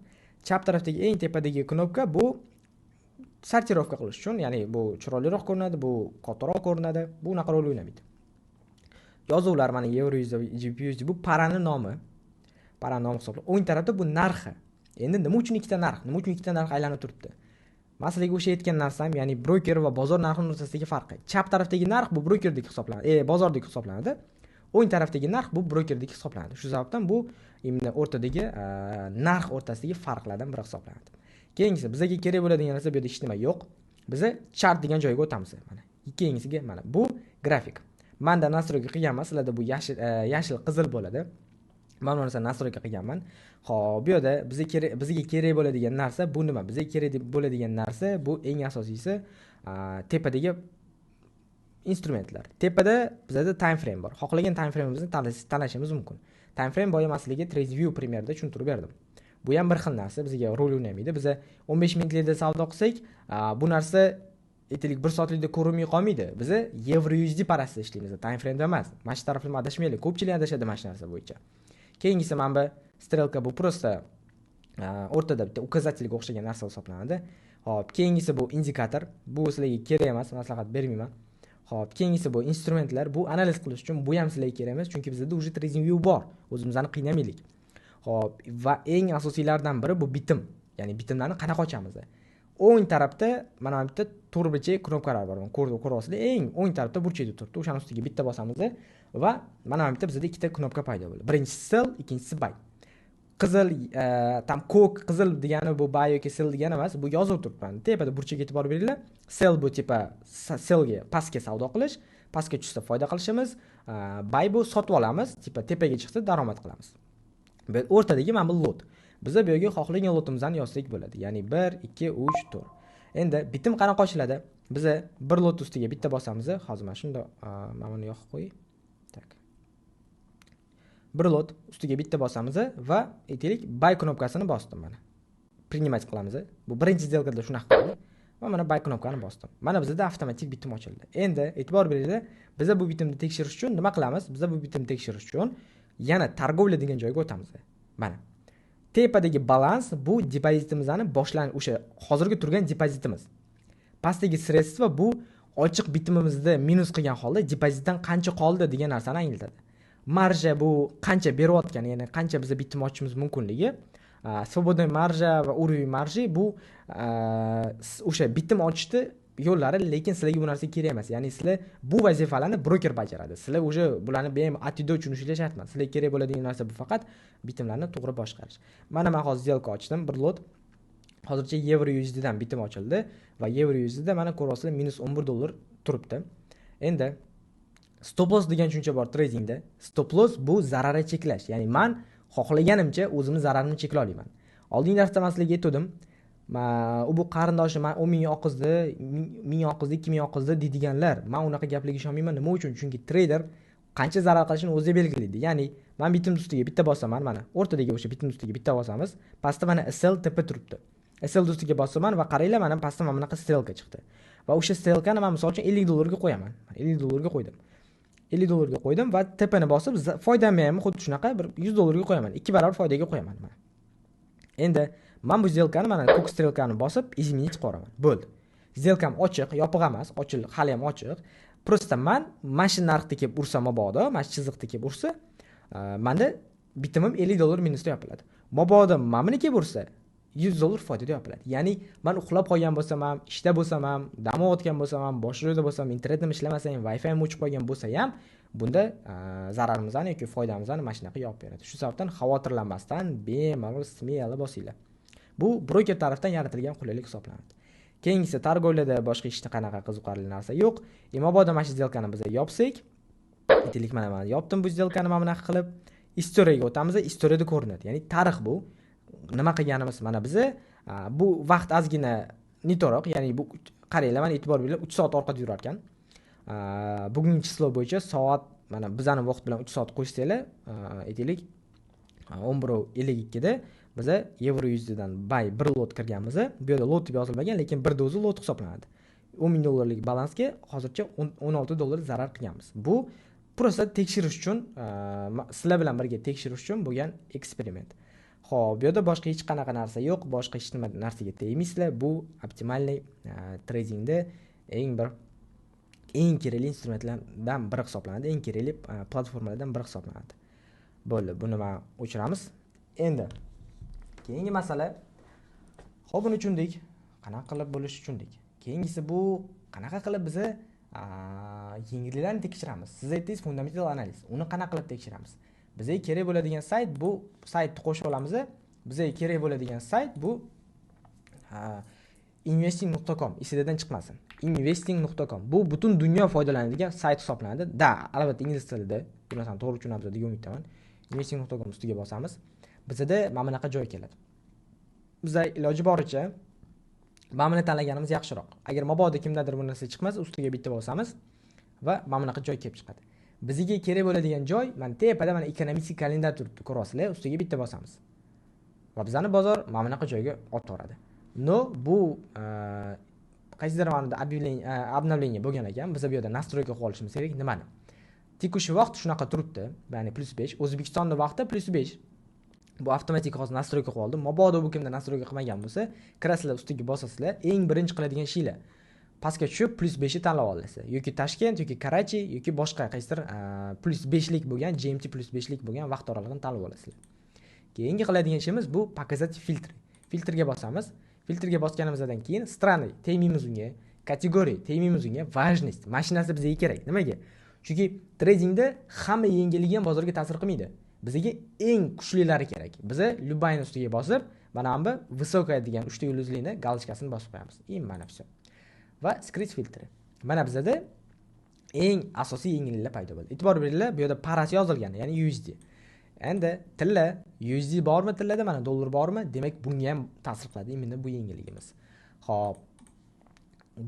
Chap tarafdagi eng tepadagi knopka bu sortirovka qilish uchun, ya'ni bu chiroyliroq ko'rinadi, bu kattaroq ko'rinadi, bu unaqa rol o'ynamaydi. Yozuvlar mana Euro USD, GBP USD bu parani nomi. Parani nomi hisoblanadi. O'ng tarafda bu narxi. Endi nima uchun ikkita narx aylanib turibdi? Men sizlarga o'sha aytgan narsam, ya'ni broker va bozor narxi o'rtasidagi farqi. Chap tarafdagi narx bu brokerdek hisoblanadi, bozordek hisoblanadi. O'ng tarafdagi narx bu brokerdek hisoblanadi. Shu sababdan bu imni o'rtadagi narx o'rtasidagi farqlardan biri hisoblanadi. Keyingisi bizga kerak bo'ladigan narsa bu yerda hech nima yo'q. Biz chart degan joyga o'tamiz. Mana keyingisiga mana bu grafik. Menda nastroyga qilganman, sizlarda bu yashil qizil bo'ladi. Men bu narsani nastroyga qilganman. Xo'p, bu yerda bizga kerak bo'ladigan narsa bu nima? Bizga kerak bo'ladigan narsa bu eng asosiysi tepadagi instrumentlar. Tepada bizda time frame bor. Xohlagan time frameimizni tanlashimiz mumkin. Time frame boya maslagiga TradingView primerda tushuntirib berdim. Bu ham bir xil narsa, bizga rol o'ynamaydi. Biz 15 minutlarda savdo qilsak, bu narsa aytaylik 1 soatlikda ko'rinmay qolmaydi. Biz Euro USD parasida ishlaymiz, time frame emas. Mana shu taraflarni adashmaylik. Ko'pchilik adashadi mana shu narsa bo'yicha. Keyingisi mana bu strelka bu просто o'rtada bitta ukazatelga o'xshagan narsa hisoblanadi. Xo'p, keyingisi bu indikator. Bu sizlarga kerak emas, maslahat bermayman. Xo'p, keyingisi bu instrumentlar. Bu analiz qilish uchun bu ham sizlarga kerak emas, chunki bizda уже trading view bor. O'zimizni qiynamaylik. Xo'p, va eng asosiylardan biri bu bitim. Ya'ni bitimlarni qanaqa ochamiz? O'ng tarafda mana bu bitta turbicha knopkalar bor. Ko'ryapsizlar, eng o'ng tarafda burchakda turibdi. O'shaning ustiga bitta bosamiz va mana bu bitta bizda ikkita knopka paydo bo'ladi. Birinchisi sell, ikkinchisi buy. Qizil, tam ko'k, qizil degani bu buy yoki sell degani emas, bu yozib turibman. Tepada burchakka e'tibor beringlar. Sell bu tipa sellga, pastga savdo qilish, pastga tushsa foyda qilishimiz, buy bu sotib olamiz, tipa tepaga chiqsa daromad qilamiz. Bu o'rtadagi mana bu lot. Biza bu yerga xohlagan lotimizni yozsak bo'ladi. Ya'ni 1, 2, 3, 4. Endi bitim qanaqa ochiladi? Biza bir lot ustiga bitta bosamiz. Hozir mana shunda mana buni yoqib qo'ying. Tak. Bir lot ustiga bitta bosamiz va aytaylik buy knopkasini bosdim mana. Принимать qilamiz. Bu birinchi сделкада shunaqa qildi. Va mana buy knopkani bosdim. Mana bizda avtomatik bitim ochildi. Endi e'tibor beringlar, biza bu bitimni tekshirish uchun nima qilamiz? Biza bu bitimni tekshirish uchun yana торговля degan joyga o'tamiz. Mana tepadagi balans bu depozitimizni o'sha hozirgi turgan depozitimiz. Pastdagi sredstva bu ochiq bitimimizda minus qilgan holda depozitdan qancha qoldi degan narsani anglatadi. Marja bu qancha berayotgan, ya'ni qancha biz bitim ochishimiz mumkinligi. Свободный marja va уровень marji bu o'sha bitim ochishni yo'llari, lekin sizlarga bu narsa kerak emas. Ya'ni sizlar bu vazifalarni broker bajaradi. Sizlar o'sha bularni bemalol atido uchun ishlash shart emas. Sizlarga kerak bo'ladigan narsa bu faqat bitimlarni to'g'ri boshqarish. Mana men hozir сделка ochdim, bir lot. Hozircha Euro USD dan bitim ochildi va Euro USD da mana ko'ryapsizlar -$11 turibdi. Endi stop loss degan tushuncha bor tradingda. Stop loss bu zararni cheklash. Ya'ni men xohlaganimcha o'zimni zararimni cheklay olaman. Oldingi darsda men sizlarga aytdim. Bu qarindoshim 10 ming oqizdi, 1000 oqizdi, 2000 oqizdi deydiganlar, men unaqa gaplarga ishonmayman. Nima uchun? Chunki trader qancha zarar qilishini o'zi belgilaydi. Ya'ni men bitim ustiga bitta bosaman, mana o'rtadagi o'sha bitim ustiga bitta bosamiz, pastda mana SL tepa turibdi. SL ustiga bosaman va qaranglar, mana pastda mana bunaqa strelka chiqdi. Va o'sha strelkani men misol uchun $50 ga qo'yaman. $50 ga qo'ydim. $50 ga qo'ydim va tepani bosib, foydamni ham xuddi shunaqa bir $100 ga qo'yaman. 2 barobar foydaga qo'yaman mana. Endi men bu сделкani mana ko'k strelkani bosib, izminit qo'raman. Bo'ldi. Сделкam ochiq, yopiq emas, hali ham ochiq. Просто men shu narxda kelib ursam mabodo, mana shu chiziqda kelib ursa, menda bitimim $50 minusda yopiladi. Mabodo men buni kelib ursa, $100 foydada yopiladi. Ya'ni men uxlab qolgan bo'lsam ham, ishda bo'lsam ham, dam olgan bo'lsam ham, boshqa joyda bo'lsam, internetim ishlamasa ham, Wi-Fi ham o'chib qolgan bo'lsa ham, bunda zararimizni yoki foydamizni mana shunaqa yopib beradi. Shu sababdan xavotirlanmasdan bemalol smelo bosinglar. Bu broker tarafdan yaratilgan qulaylik hisoblanadi. Keyingisi торговляda boshqa ishda qanaqa qiziqarli narsa yo'q. Mabodo mana shu сделкani biz yopsak, aytaylik mana men yopdim bu сделкani mana bunaqa qilib, historiyaga o'tamiz. Historiyada ko'rinadi. Ya'ni tarix bu. Nima qilganimiz mana biz bu vaqt ozgina nitoq, ya'ni bu qaranglar, mana e'tibor beringlar, 3 soat orqada yurar ekan. Bugungi chislo bo'yicha soat mana bizning vaqt bilan 3 soat qo'shsanglar, aytaylik 11:52 da biz Euro USD dan buy bir lot kirganmiz. Bu yerda lot deb yozilmagan, lekin bir dozi lot hisoblanadi. $10,000 lik balansga hozircha $16 zarar qilganmiz. Bu просто tekshirish uchun, sizlar bilan birga tekshirish uchun bo'lgan eksperiment. Xo'p, bu yerda boshqa hech qanaqa narsa yo'q, boshqa hech nima narsaga tegmaysizlar. Bu optimalniy tradingda eng kerakli instrumentlardan biri hisoblanadi, eng kerakli platformalardan biri hisoblanadi. Bo'ldi, buni men o'chiramiz. Endi keyingi masala, xo'p, buni tushundik. Qanaqa qilib bo'lish tushundik. Keyingisi bu qanaqa qilib biz yengilliklarni tekshiramiz. Siz aytdingiz fundamental analiz. Uni qanaqa qilib tekshiramiz? Bizga kerak bo'ladigan sayt bu saytni qo'shib olamiz. Bizga kerak bo'ladigan sayt bu investing.com, esidan chiqmasin. investing.com bu butun dunyo foydalanadigan sayt hisoblanadi. Albatta ingliz tilida, bu narsani to'g'ri tushunamiz degan umiddaman. investing.com ustiga bosamiz. Bizda mana bunaqa joy keladi. Bizda iloji boricha mana buni tanlaganimiz yaxshiroq. Agar mabodo kimdadir bu narsa chiqmasa, ustiga bitta bosamiz va mana bunaqa joy kelib chiqadi. Bizga kerak bo'ladigan joy mana tepada mana ekonomik kalendar turibdi, ko'rasizlar, ustiga bitta bosamiz. Va bizani bozor mana bunaqa joyga olib boradi. Bu qaysidir ma'noda обновление bo'lgan ekan. Biz bu yerda настройка qilib olishimiz kerak. Nimani? Tekushi vaqt shunaqa turibdi. Ya'ni +5. O'zbekistonda vaqti +5. Bu avtomatik hozir настройка qilib oldim. Mabodo bu kimda настройка qilmagan bo'lsa, kirasizlar, ustiga bosasizlar, eng birinchi qiladigan ishinglar pastga tushib +5 ni tanlab olasizlar. Yoki Toshkent yoki Karachi yoki boshqa qaysidir +5 lik bo'lgan, GMT +5 lik bo'lgan vaqt oralig'ini tanlab olasizlar. Keyingi qiladigan ishimiz bu показать filtr. Filtrga bosamiz. Filtrga bosganimizdan keyin strani tegmaymiz unga, kategoriya tegmaymiz unga, важность. Mashinasi bizga kerak. Nimaga? Chunki tradingda hamma yengilligi ham bozorga ta'sir qilmaydi. Bizga eng kuchlilari kerak. Biza любойni ustiga bosib, mana bu высокая degan 3 ta yulduzlikni galочкасini bosib qo'yamiz. Mana все. Va skrit filtri. Mana bizda eng asosiy yengilliklar paydo bo'ldi. E'tibor beringlar, bu yerda parasi yozilgan, ya'ni USD. Endi tilla USD bormi tillada, mana dollar bormi? Demak, bunga ham ta'sir qiladi endi bu yengilligimiz. Xo'p.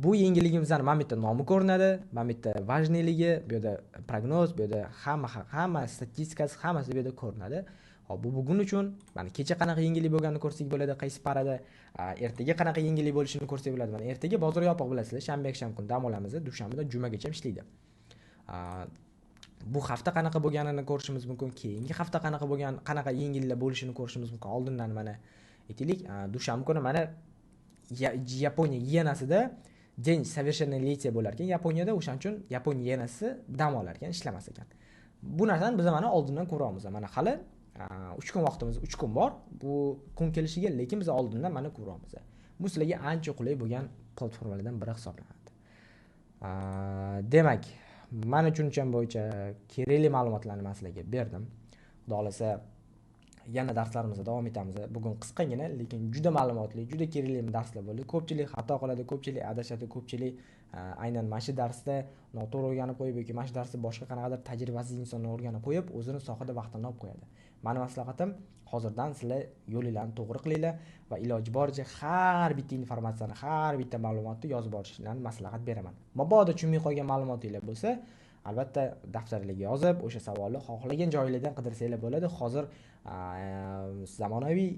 Bu yengilligimizning mana bu yerda nomi ko'rinadi, mana bu yerda важныйлigi, bu yerda prognoz, bu yerda hamma statistikasi, hammasi bu yerda ko'rinadi. Hop, bu bugun uchun mana kecha qanaqa yengillik bo'lganini ko'rsak bo'ladi, qaysi parada, ertaga qanaqa yengillik bo'lishini ko'rsak bo'ladi. Mana ertaga bozor yopiq bilasizlar, shanba yakshanba kun dam olamiz, dushanbadan jumagacha ishlaydi. Bu hafta qanaqa bo'lganini ko'rishimiz mumkin, keyingi hafta qanaqa yengilliklar bo'lishini ko'rishimiz mumkin. Oldindan mana aytaylik, dushanba kuni mana Yaponiya yenasida dень совершеннолетия bo'lar ekan. Yaponiyada o'shaning uchun Yaponiya yenasi dam olar ekan, ishlamas ekan. Bu narsani biz mana oldindan ko'ramiz. Mana hali 3 kun vaqtimiz, 3 kun bor. Bu kun kelishiga, lekin biz oldindan mana ko'ramiz. Bu sizlarga ancha qulay bo'lgan platformalardan biri hisoblanadi. Demak, mana tushuncham bo'yicha kerakli ma'lumotlarni men sizlarga berdim. Xudo xolasa yana darslarimizda davom etamiz. Bugun qisqagina, lekin juda ma'lumotli, juda kerakli darslar bo'ldi. Ko'pchilik xato qiladi, ko'pchilik adashadi, ko'pchilik aynan mana shu darsda noto'g'ri o'rganib qo'yib yoki mana shu darsda boshqa qanaqadir tajribasiz insonni o'rganib qo'yib, o'zini sohada vaqtini olib qo'yadi. Meni maslahatim, hozirdan sizlar yo'linglarni to'g'ri qilinglar va iloji boricha har bitta informatsiyani, har bitta ma'lumotni yozib olishinglarni maslahat beraman. Mabodo tushunmay qolgan ma'lumotinglar bo'lsa, albatta daftarlarga yozib, o'sha savolni xohlagan joylardan qidirsanglar bo'ladi. Hozir zamonaviy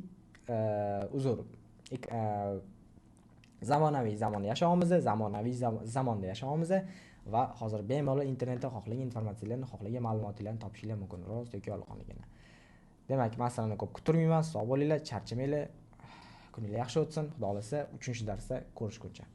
zamonaviy zamonda yashayapmiz, zamonaviy zamonda yashayapmiz va hozir bemalol internetda xohlagan informatsiyalarni, xohlagan ma'lumotlarni topishingiz mumkin. Rost yoki yolg'onligini. Demak, masalani ko'p kutirmayman, sog' bo'linglar, charchamanglar. Kuningiz yaxshi o'tsin. Xudo xolasa 3-darsda ko'rishguncha.